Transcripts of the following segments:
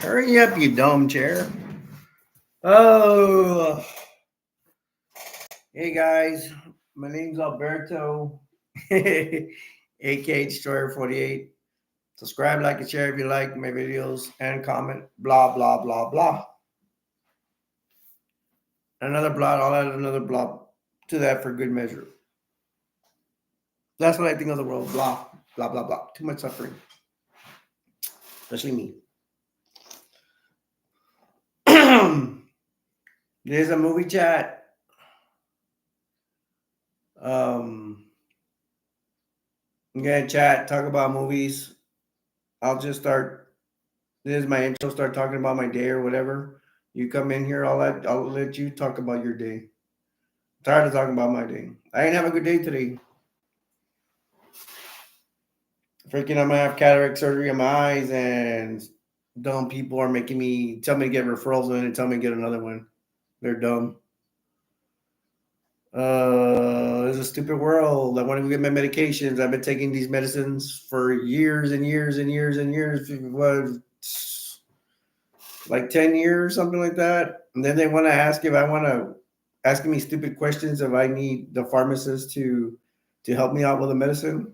Hurry up, you dumb chair. Oh, hey guys, my name's Alberto, aka Destroyer 48. Subscribe, like, and share if you like my videos, and comment. Blah blah blah blah. Another blah. I'll add another blah to that for good measure. That's what I think of the world. Blah blah blah blah. Too much suffering, especially me. There's a movie chat. I'm gonna chat, talk about movies. I'll just start. This is my intro. Start talking about my day or whatever. You come in here. I'll let you talk about your day. I'm tired of talking about my day. I didn't have a good day today. Freaking, I'm gonna have cataract surgery on my eyes, and dumb people are making me tell me to get referrals in and tell me to get another one. They're dumb. It's a stupid world. I want to go get my medications. I've been taking these medicines for years and years and years and years. What, like 10 years, something like that. And then they want to ask if I want to asking me stupid questions if I need the pharmacist to help me out with the medicine.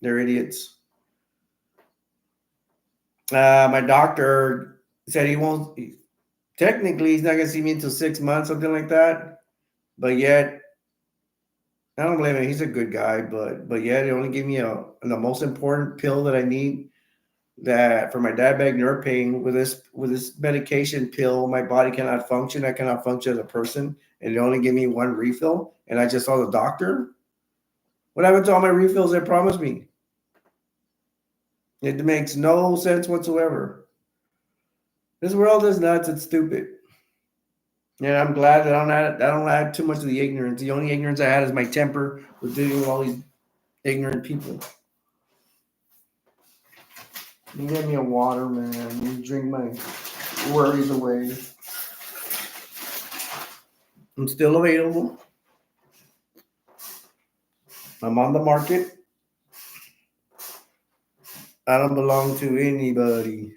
They're idiots. My doctor said he won't. Technically, he's not gonna see me until 6 months, something like that. But yet, I don't blame him. He's a good guy, but yet, he only gave me the most important pill that I need. That for my diabetic nerve pain, with this medication pill, my body cannot function. I cannot function as a person, and they only give me one refill. And I just saw the doctor. What happened to all my refills they promised me? It makes no sense whatsoever. This world is nuts. It's stupid. And I'm glad that I don't add too much of the ignorance. The only ignorance I had is my temper with dealing with all these ignorant people. You give me a water, man. You drink my worries away. I'm still available. I'm on the market. I don't belong to anybody.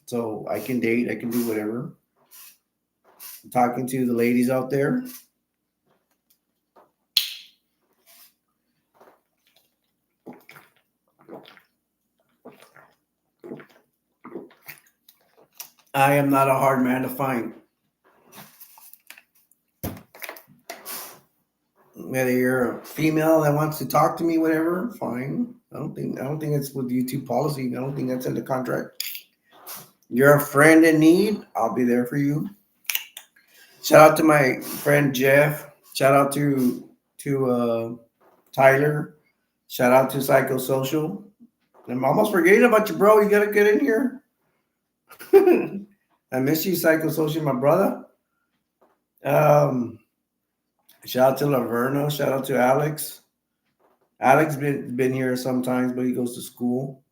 So I can date. I can do whatever. I'm talking to the ladies out there. I am not a hard man to find. Whether you're a female that wants to talk to me, whatever, fine. I don't think it's with YouTube policy. I don't think that's in the contract. You're a friend in need, I'll be there for you. Shout out to my friend Jeff. Shout out to Tyler. Shout out to Psychosocial. I'm almost forgetting about you, bro. You gotta get in here. I miss you, Psychosocial, my brother. Shout out to Laverna. Shout out to Alex. Alex been here sometimes, but he goes to school.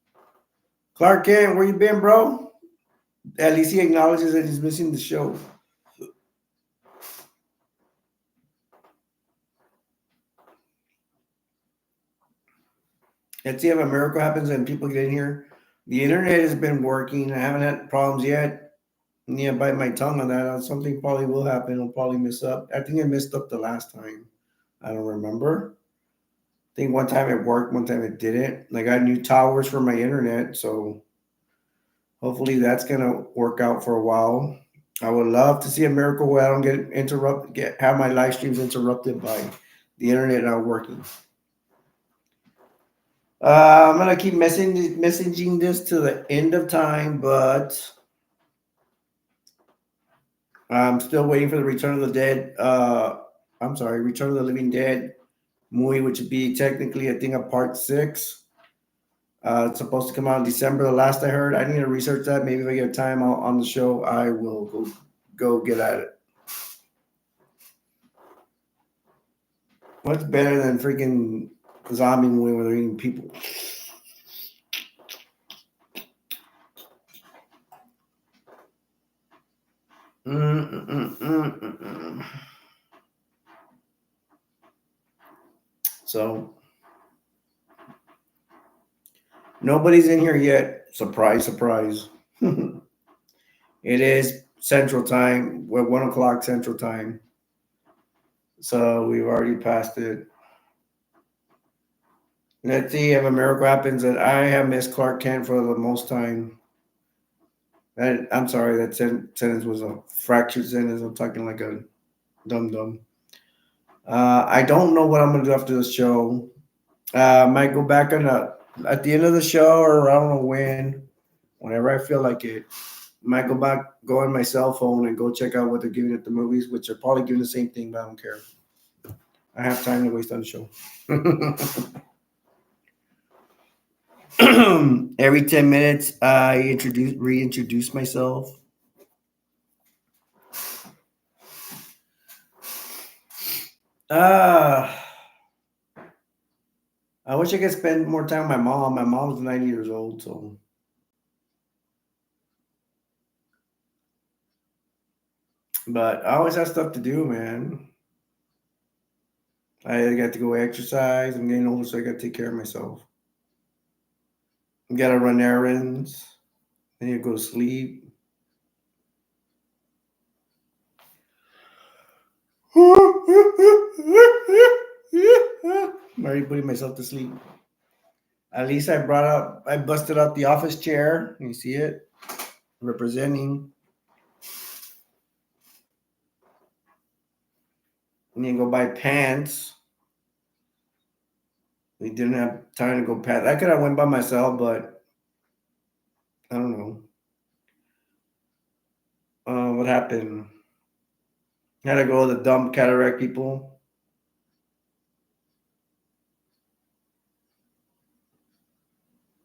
Clark Kent, where you been, bro? At least he acknowledges that he's missing the show. Let's see if a miracle happens and people get in here. The internet has been working. I haven't had problems yet. Yeah, bite my tongue on that. Something probably will happen. I'll probably mess up. I think I messed up the last time. I don't remember. I think one time it worked, one time it didn't. I got new towers for my internet, so hopefully that's gonna work out for a while. I would love to see a miracle where I don't get interrupted, have my live streams interrupted by the internet not working. I'm gonna keep messaging this to the end of time, but I'm still waiting for the Return of the Dead. Return of the Living Dead movie, which would be technically, I think, a part 6. It's supposed to come out in December. The last I heard, I need to research that. Maybe if I get time on the show, I will go get at it. What's better than freaking zombie movie where they're eating people? So nobody's in here yet. Surprise, surprise. It is Central Time. We're 1 o'clock Central Time. So we've already passed it. Let's see if a miracle happens that I have missed Clark Kent for the most time. I'm sorry, that sentence was a fractured sentence. I'm talking like a dum dum. I don't know what I'm gonna do after the show. Might go back on at the end of the show, or I don't know when. Whenever I feel like it, might go back, go on my cell phone, and go check out what they're giving at the movies, which are probably giving the same thing, but I don't care. I have time to waste on the show. Every 10 minutes, I reintroduce myself. Uh, I wish I could spend more time with my mom. My mom's 90 years old, so. But I always have stuff to do, man. I got to go exercise. I'm getting older, so I got to take care of myself. I got to run errands. I need to go to sleep. I'm already putting myself to sleep. At least I busted out the office chair. You see it? Representing. I need to go buy pants. We didn't have time to go pants. I could have went by myself, but I don't know. What happened? Had to go to the dumb cataract people.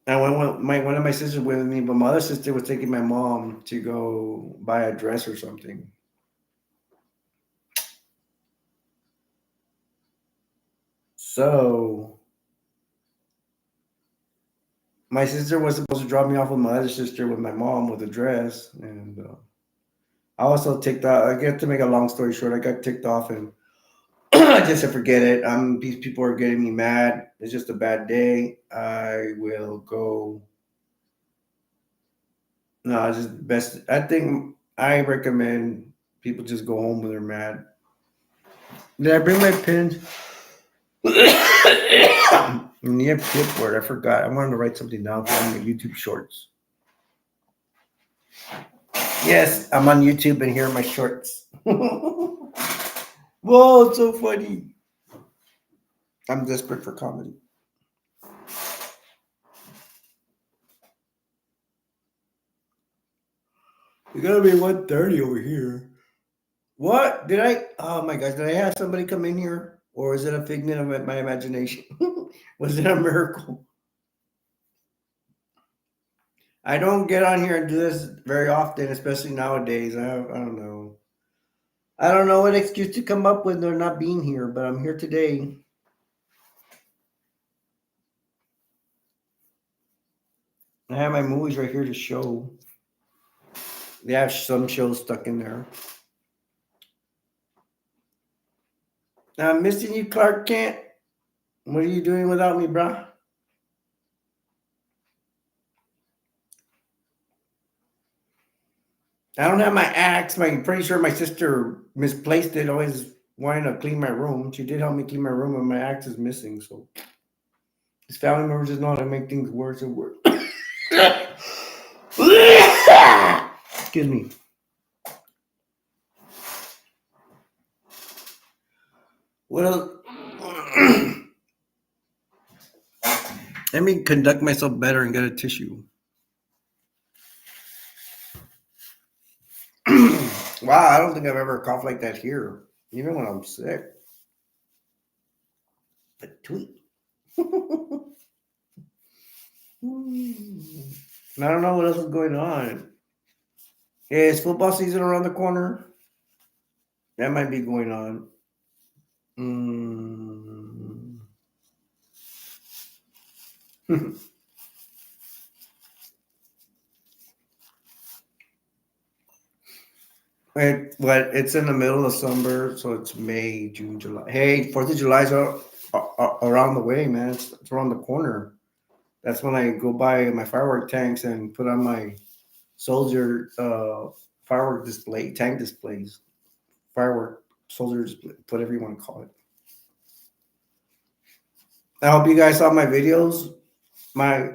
I went with one of my sisters went with me, but my other sister was taking my mom to go buy a dress or something. So my sister was supposed to drop me off with my other sister with my mom with a dress, and I also ticked off. I get to make a long story short. I got ticked off, and I just said, forget it. These people are getting me mad. It's just a bad day. I will go. No, it's just best. I think I recommend people just go home when they're mad. Did I bring my pen? Near tip word. I forgot. I wanted to write something down for my YouTube shorts. Yes, I'm on YouTube and here are my shorts. Whoa, it's so funny. I'm desperate for comedy. It's gotta be 1:30 over here. What? Did I? Oh my gosh, did I have somebody come in here? Or is it a figment of my imagination? Was it a miracle? I don't get on here and do this very often, especially nowadays. I don't know. I don't know what excuse to come up with. They're not being here, but I'm here today. I have my movies right here to show. They have some shows stuck in there. I'm missing you, Clark Kent. What are you doing without me, bruh? I don't have my axe. I'm pretty sure my sister misplaced it. Always wanting to clean my room. She did help me clean my room, and my axe is missing. So his family members just know how to make things worse and worse. Excuse me. What else? Let me conduct myself better and get a tissue. Wow, I don't think I've ever coughed like that here, even when I'm sick. A tweet. I don't know what else is going on. Is football season around the corner? That might be going on. Mm. It's in the middle of summer, so it's May, June, July. Hey, 4th of July's around the way, man. It's around the corner. That's when I go buy my firework tanks and put on my soldier firework display, tank displays, firework soldier display, whatever you want to call it. I hope you guys saw my videos. My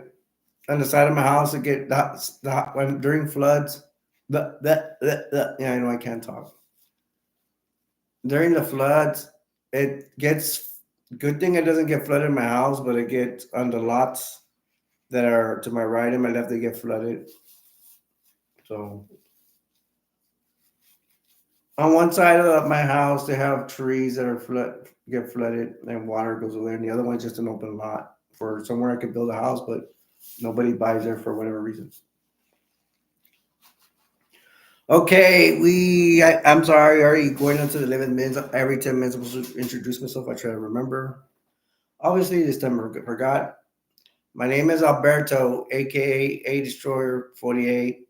on the side of my house, it get when during floods. Yeah, I know I can't talk. During the floods, it gets good thing it doesn't get flooded in my house, but it gets on the lots that are to my right and my left. They get flooded. So on one side of my house, they have trees that are get flooded, and water goes over there. And the other one's just an open lot for somewhere I could build a house, but nobody buys there for whatever reasons. Okay, I'm sorry, already going into the 11 minutes. Every 10 minutes, I'm supposed to introduce myself. I try to remember. Obviously, this time I forgot. My name is Alberto, aka A Destroyer 48.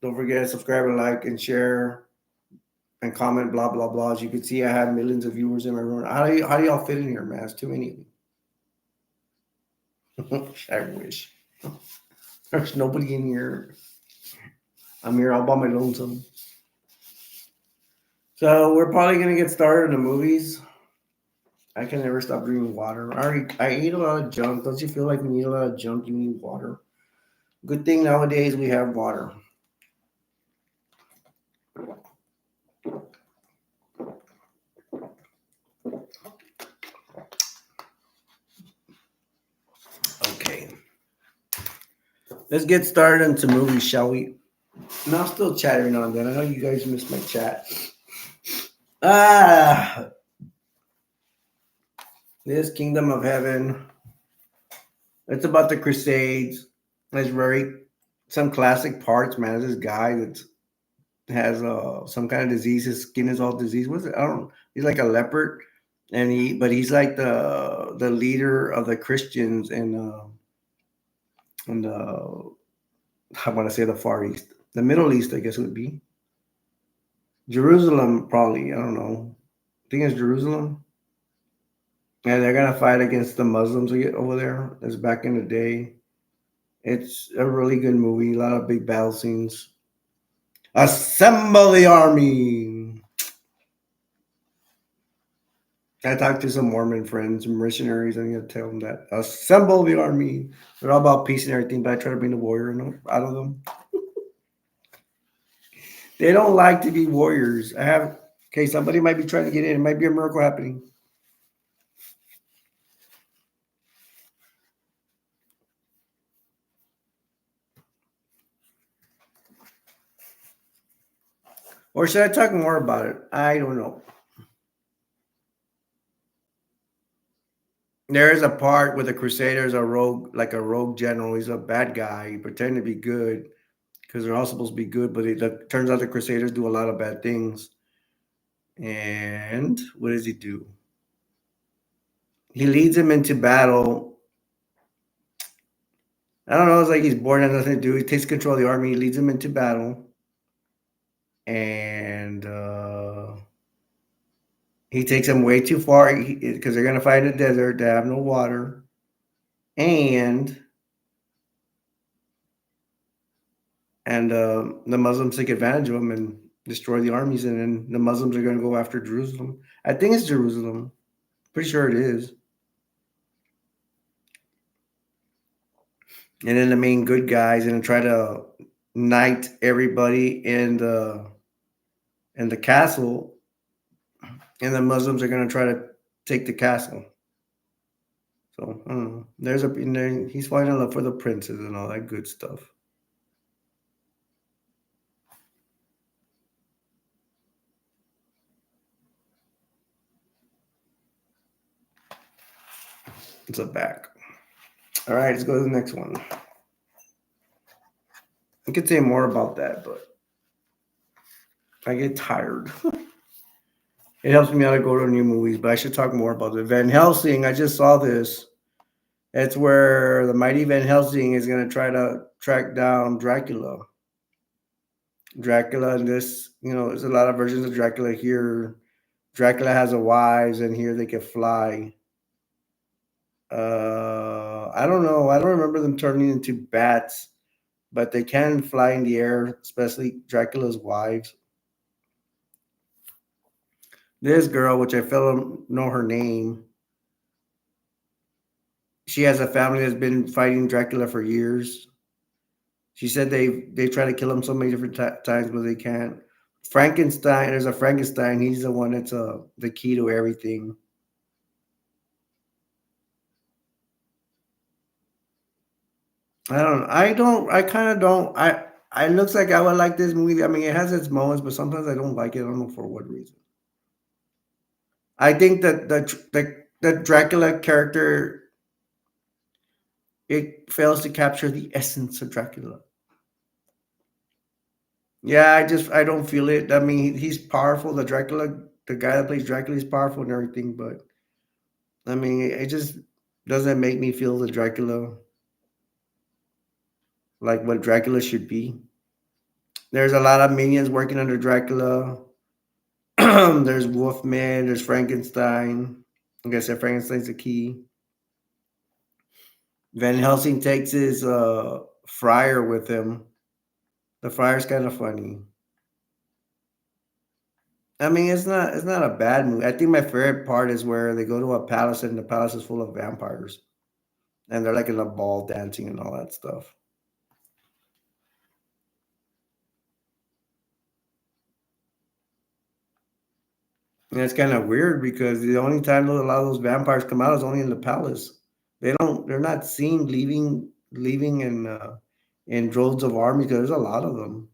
Don't forget to subscribe and like and share and comment, blah blah blah. As you can see, I have millions of viewers in my room. How do y'all fit in here, man? It's too many of you. I wish. There's nobody in here. I'm here all by my lonesome. So we're probably gonna get started in the movies. I can never stop drinking water. I eat a lot of junk. Don't you feel like when you eat a lot of junk, you need water? Good thing nowadays we have water. Okay. Let's get started into movies, shall we? No, I'm still chattering on that. I know you guys missed my chat. Ah, this Kingdom of Heaven. It's about the Crusades. It's very some classic parts, man. There's this guy that has some kind of disease. His skin is all diseased. What's it? I don't know. He's like a leopard, and he's like the leader of the Christians in the I want to say the Far East, the Middle East, I guess it would be Jerusalem, probably. I don't know. I think it's Jerusalem. And they're gonna fight against the Muslims over there. It's back in the day. It's a really good movie. A lot of big battle scenes. Assemble the army. I talked to some Mormon friends, some missionaries. I'm gonna tell them that assemble the army. They're all about peace and everything, but I try to bring the warrior out of them. They don't like to be warriors. Okay. Somebody might be trying to get in. It might be a miracle happening. Or should I talk more about it? I don't know. There is a part where the Crusaders are rogue, like a rogue general. He's a bad guy. He pretend to be good because they're all supposed to be good, but it turns out the Crusaders do a lot of bad things. And what does he do? He leads them into battle. I don't know. It's like he's bored and has nothing to do. He takes control of the army. He leads them into battle, and he takes them way too far because they're gonna fight in the desert. They have no water, and the Muslims take advantage of them and destroy the armies, and then the Muslims are going to go after Jerusalem. I think it's Jerusalem. Pretty sure it is. And then the main good guys and try to knight everybody in the castle, and the Muslims are going to try to take the castle. So I don't know. He's falling in love for the princes and all that good stuff. It's a back. All right, let's go to the next one. I could say more about that, but I get tired. It helps me out to go to new movies, but I should talk more about it. Van Helsing, I just saw this. It's where the mighty Van Helsing is going to try to track down Dracula. Dracula, and this, there's a lot of versions of Dracula here. Dracula has a wives, and here they can fly. I don't know. I don't remember them turning into bats but they can fly in the air, especially Dracula's wives. This girl, which I fail to know her name, she has a family that's been fighting Dracula for years. She said they try to kill him so many different times, but they can't. Frankenstein, there's a Frankenstein. He's the one that's the key to everything. I don't. I don't. I kind of don't. I looks like I would like this movie. I mean, it has its moments, but sometimes I don't like it. I don't know for what reason. I think that the Dracula character, it fails to capture the essence of Dracula. Yeah, I don't feel it. I mean, he's powerful. The Dracula, the guy that plays Dracula, is powerful and everything, but I mean, it just doesn't make me feel the Dracula like what Dracula should be. There's a lot of minions working under Dracula. There's Wolfman. There's Frankenstein. Like I said, Frankenstein's the key. Van Helsing takes his friar with him. The friar's kind of funny. I mean, it's not a bad movie. I think my favorite part is where they go to a palace and the palace is full of vampires, and they're like in a ball dancing and all that stuff. And it's kind of weird because the only time a lot of those vampires come out is only in the palace. They're not seen leaving in droves of armies because there's a lot of them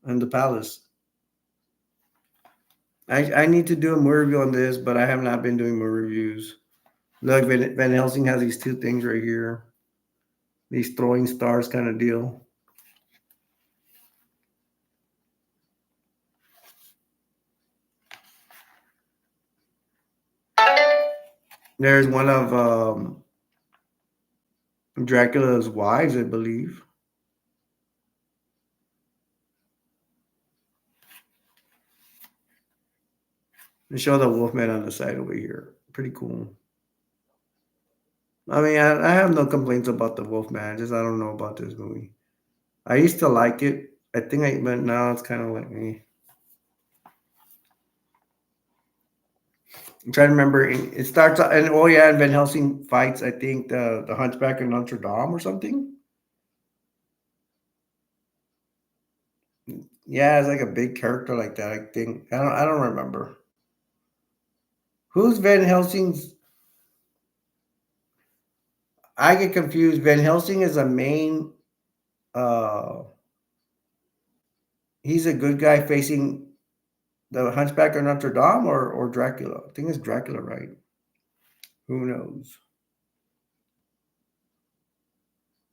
in the palace. I need to do a movie review on this, but I have not been doing movie reviews. Look, Van Helsing has these two things right here, these throwing stars kind of deal. There's one of Dracula's wives, I believe. They show the Wolfman on the side over here. Pretty cool. I mean, I have no complaints about the Wolfman. Just I don't know about this movie. I used to like it. I think but now it's kind of like me. I'm trying to remember. It starts and oh yeah, and Van Helsing fights. I think the Hunchback of Notre Dame or something. Yeah, it's like a big character like that. I think I don't remember. Who's Van Helsing's? I get confused. Van Helsing is a main. Uh, he's a good guy facing the Hunchback of Notre Dame or Dracula. I think it's Dracula, right? Who knows?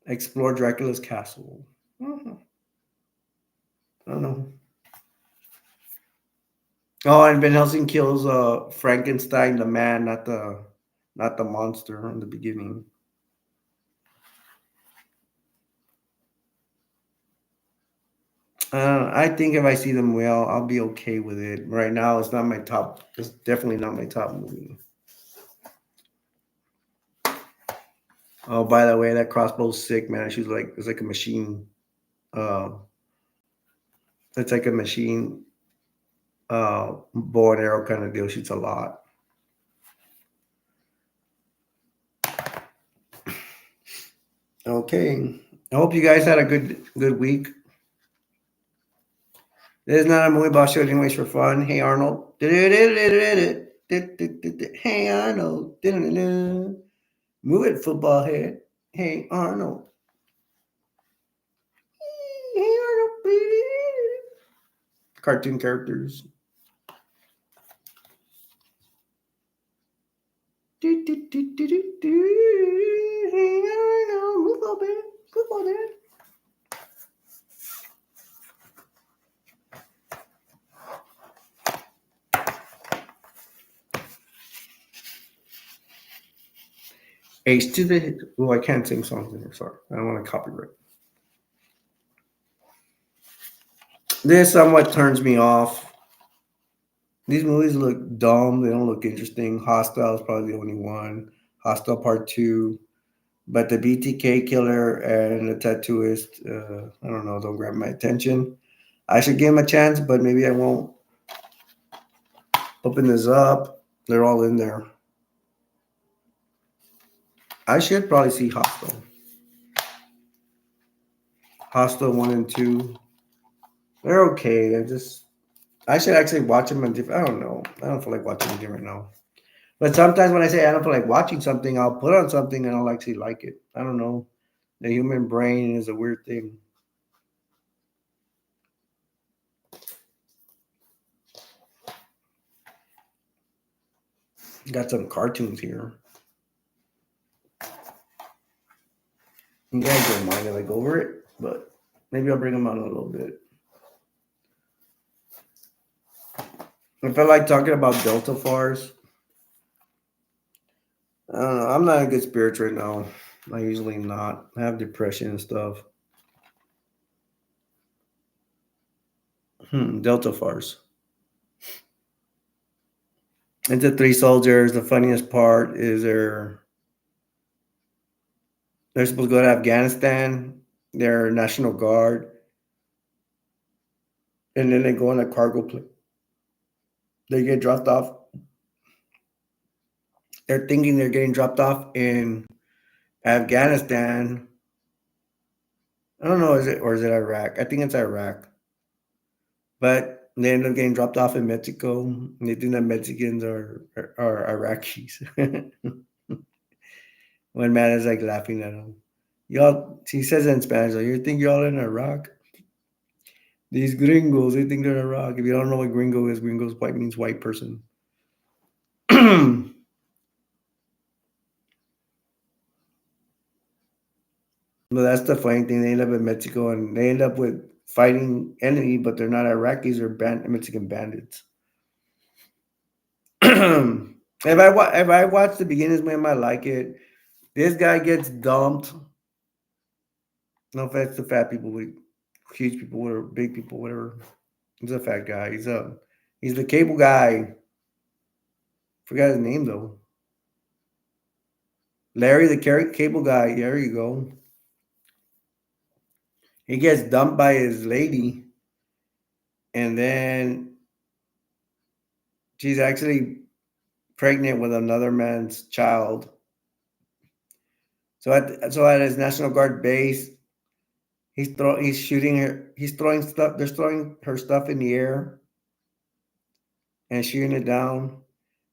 Explore Dracula's castle. Mhm. I don't know. Oh, and Van Helsing kills Frankenstein, the man, not the monster in the beginning. I think if I see them well, I'll be okay with it. Right now, it's not my top. It's definitely not my top movie. Oh, by the way, that crossbow's sick, man. She's like it's like a machine. Uh, it's like a machine bow and arrow kind of deal. Shoots a lot. Okay. I hope you guys had a good week. This is not a movie about shooting anyways for fun. Hey Arnold. Hey Arnold. Move it, football head. Hey Arnold. Hey Arnold. Cartoon characters. Hey Arnold. Move a bit. Football head. H to the. Oh, I can't sing songs in here. Sorry. I don't want to copyright. This somewhat turns me off. These movies look dumb. They don't look interesting. Hostile is probably the only one. Hostile Part 2. But the BTK killer and the tattooist, I don't know, don't grab my attention. I should give him a chance, but maybe I won't. Open this up. They're all in there. I should probably see Hostel. Hostel 1 and 2. They're okay. I should actually watch them on different. I don't know. I don't feel like watching anything right now. But sometimes when I say I don't feel like watching something, I'll put on something and I'll actually like it. I don't know. The human brain is a weird thing. Got some cartoons here. You guys don't mind if I go over it, but maybe I'll bring them out in a little bit. I feel like talking about Delta Fars. I don't know. I'm not in good spirits right now. I usually not. I have depression and stuff. Delta Fars. It's the three soldiers. The funniest part is they're supposed to go to Afghanistan. They're National Guard, and then they go on a cargo plane. They get dropped off. They're thinking they're getting dropped off in Afghanistan. I don't know, is it Iraq? I think it's Iraq. But they end up getting dropped off in Mexico. And they think that Mexicans are Iraqis. One man is like laughing at him. Y'all, he says it in Spanish, like, you think y'all in Iraq? These gringos, they think they're in Iraq. If you don't know what gringo is, gringos white means white person. But that's the funny thing. They end up in Mexico and they end up with fighting enemy, but they're not Iraqis or Mexican bandits. If I watch the beginnings, man, I might like it. This guy gets dumped. No offense to fat people, huge people, whatever, big people, whatever. He's a fat guy. He's the cable guy. Forgot his name though. Larry, the cable guy. There you go. He gets dumped by his lady, and then she's actually pregnant with another man's child. So at his National Guard base, he's shooting her. He's throwing stuff. They're throwing her stuff in the air and shooting it down,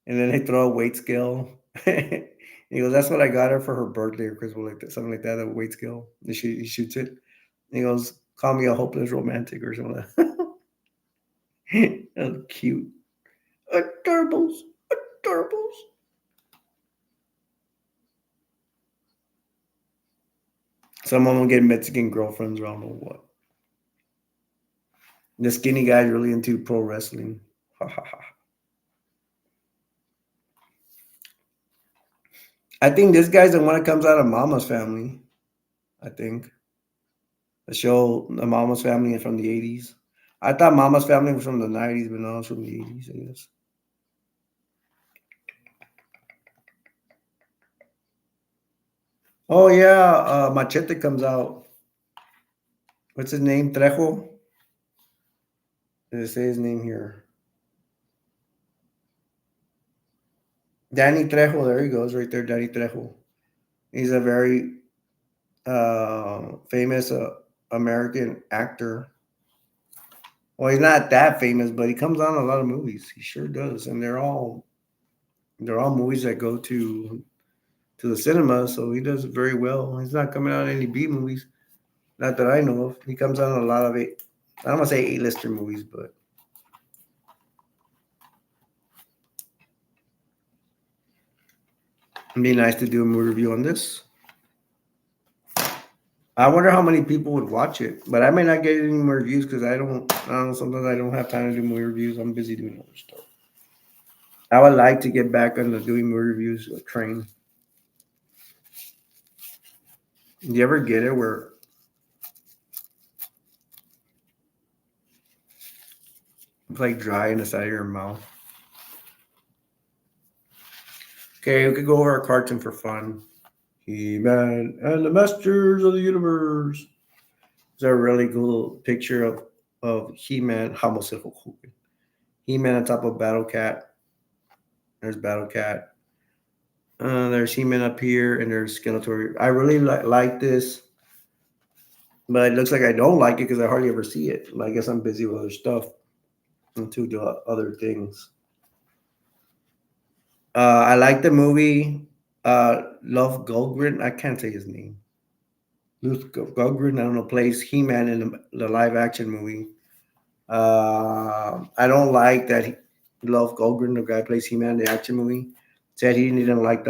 and then they throw a weight scale. He goes, "That's what I got her for her birthday or Christmas, like that, something like that. A weight scale." He shoots it. And he goes, "Call me a hopeless romantic or something." That's cute. Adorables, adorables. Some of them get Mexican girlfriends or I don't know what. The skinny guy's really into pro wrestling. Ha ha ha. I think this guy's the one that comes out of Mama's Family. I think the show, the Mama's Family, is from the 80s. I thought Mama's Family was from the 90s, but no, it's from the 80s, I guess. Oh yeah, Machete comes out. What's his name? Trejo. Does it say his name here? Danny Trejo. There he goes, right there, Danny Trejo. He's a very famous American actor. Well, he's not that famous, but he comes on a lot of movies. He sure does, and they're all movies that go to the cinema. So he does very well. He's not coming out in any B movies, not that I know of. He comes on a lot of it. I don't want to say A-lister movies, but it'd be nice to do a movie review on this. I wonder how many people would watch it, but I may not get any more reviews because I don't know. Sometimes I don't have time to do movie reviews. I'm busy doing other stuff. I would like to get back on the doing movie reviews train. Do you ever get it where it's like dry in the side of your mouth? Okay, we could go over a cartoon for fun He-Man and the Masters of the Universe. It's a really cool picture of He-Man. Almost said Hulk Hogan. He-Man on top of Battle Cat. There's Battle Cat. There's He-Man up here, and there's Skeletor. I really like this, but it looks like I don't like it because I hardly ever see it. I guess I'm busy with other stuff and to do other things. I like the movie. Love Goldgren. I can't say his name. Luke Goldgren. I don't know. Plays He-Man in the live action movie. I don't like that. Love Goldgren, the guy who plays He-Man in the action movie, said he didn't like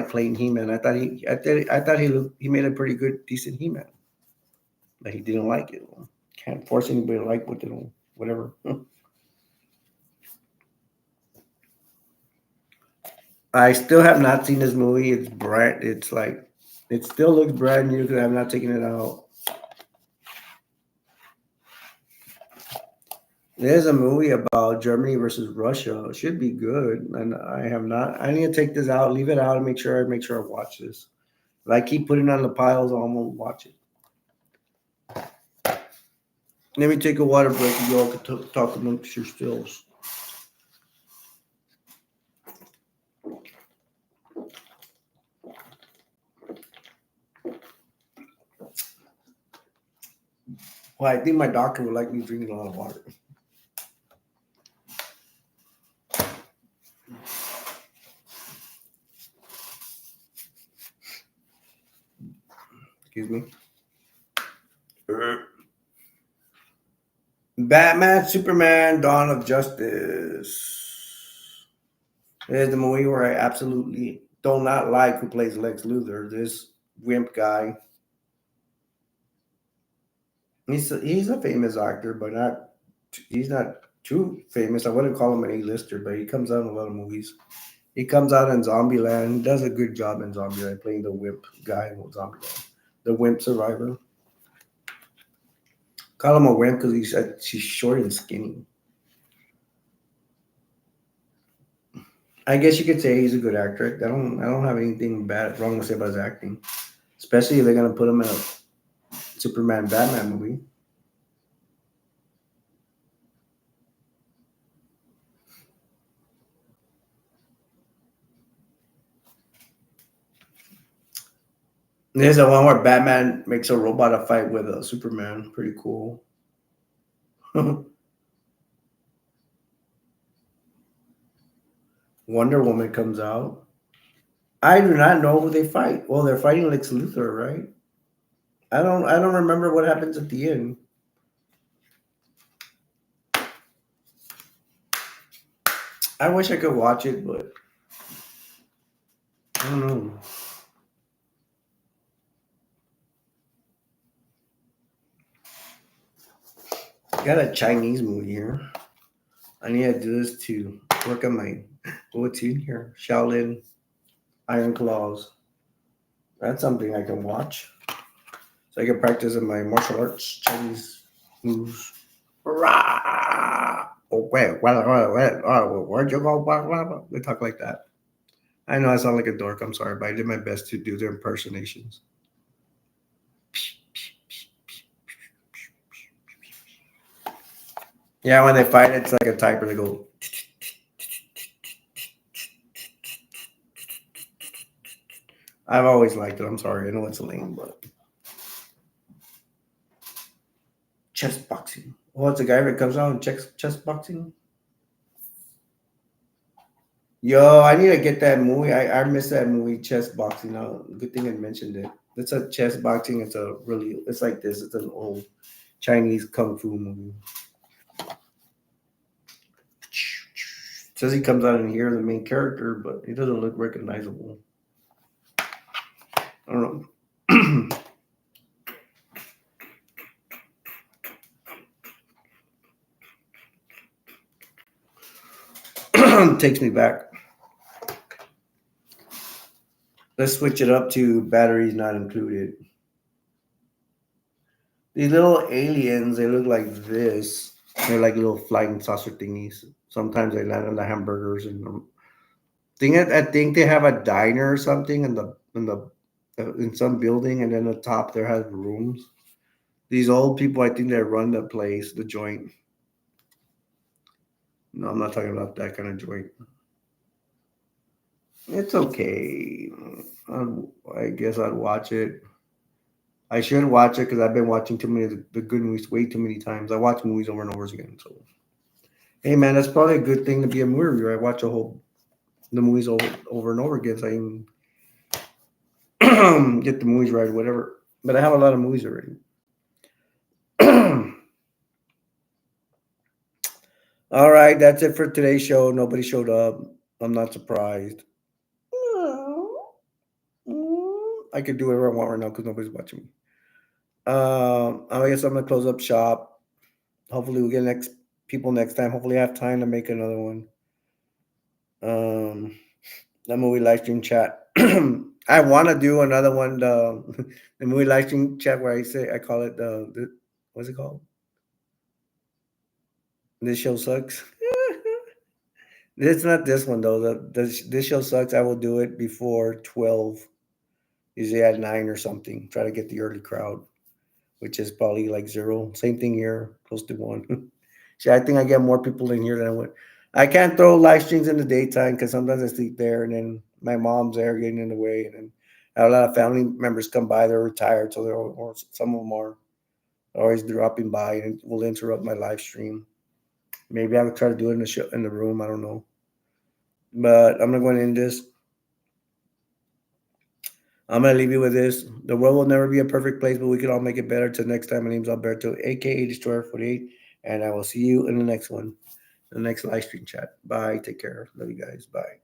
playing He-Man. I thought he made a pretty good decent He-Man, but he didn't like it. Can't force anybody to like what they don't, whatever. I still have not seen this movie. It's bright. It's like it still looks brand new because I have not taken it out. There's a movie about Germany versus Russia. It should be good, and I have not. I need to take this out, leave it out, and make sure I watch this. If I keep putting it on the piles, I won't watch it. Let me take a water break, and you all can talk amongst yourselves. Well, I think my doctor would like me drinking a lot of water. Excuse me. Batman, Superman, Dawn of Justice. There's the movie where I absolutely do not like who plays Lex Luthor. This wimp guy. He's a famous actor, but he's not too famous. I wouldn't call him an A-lister, but he comes out in a lot of movies. He comes out in Zombieland. He does a good job in Zombieland, playing the wimp guy in Zombieland, the wimp survivor. Call him a wimp because she's short and skinny. I guess you could say he's a good actor. I don't have anything bad wrong to say about his acting, especially if they're gonna put him in a Superman Batman movie. There's the one where Batman makes a robot a fight with a Superman. Pretty cool. Wonder Woman comes out. I do not know who they fight. Well, they're fighting Lex Luthor, right? I don't remember what happens at the end. I wish I could watch it, but I don't know. Got a Chinese movie here. I need to do this to work on my what's in here. Shaolin Iron Claws. That's something I can watch. So I can practice in my martial arts Chinese moves. Rah! Oh, wait, where'd you go? They talk like that. I know I sound like a dork. I'm sorry, but I did my best to do their impersonations. Yeah, when they fight, it's like a typer. They go. I've always liked it. I'm sorry. I know it's lame, but chess boxing. Well, it's a guy that comes out and checks chess boxing. Yo, I need to get that movie. I missed that movie, chess boxing. Good thing I mentioned it. It's a chess boxing. It's like this. It's an old Chinese kung fu movie. Says he comes out in here, the main character, but he doesn't look recognizable. I don't know. Takes me back. Let's switch it up to batteries not included. These little aliens, they look like this. They're like little flying saucer thingies. Sometimes they land on the hamburgers and I think they have a diner or something in the in some building, and then the top there has rooms. These old people, I think they run the place, the joint. No, I'm not talking about that kind of joint. It's okay. I guess I'd watch it. I should watch it because I've been watching too many of the good movies way too many times. I watch movies over and over again. So, hey man, that's probably a good thing to be a movie reviewer. I watch the movies over and over again, so I can get the movies right, or whatever. But I have a lot of movies already. All right, that's it for today's show. Nobody showed up. I'm not surprised. I could do whatever I want right now because nobody's watching me. I guess I'm gonna close up shop. Hopefully, we get next people next time. Hopefully, I have time to make another one. Um, the movie live stream chat. I want to do another one. The movie live stream chat where I call it the what's it called? This show sucks. It's not this one though. This show sucks. I will do it before 12. Usually at 9 or something. Try to get the early crowd, which is probably like 0. Same thing here, close to 1. See, I think I get more people in here than I would. I can't throw live streams in the daytime because sometimes I sleep there, and then my mom's there getting in the way, and then I have a lot of family members come by. They're retired, so or some of them are always dropping by and will interrupt my live stream. Maybe I would try to do it in the show, in the room. I don't know, but I'm not going to end this. I'm gonna leave you with this. The world will never be a perfect place, but we can all make it better. Till next time, my name's Alberto, aka Destroyer 48, and I will see you in the next one, the next live stream chat. Bye. Take care. Love you guys. Bye.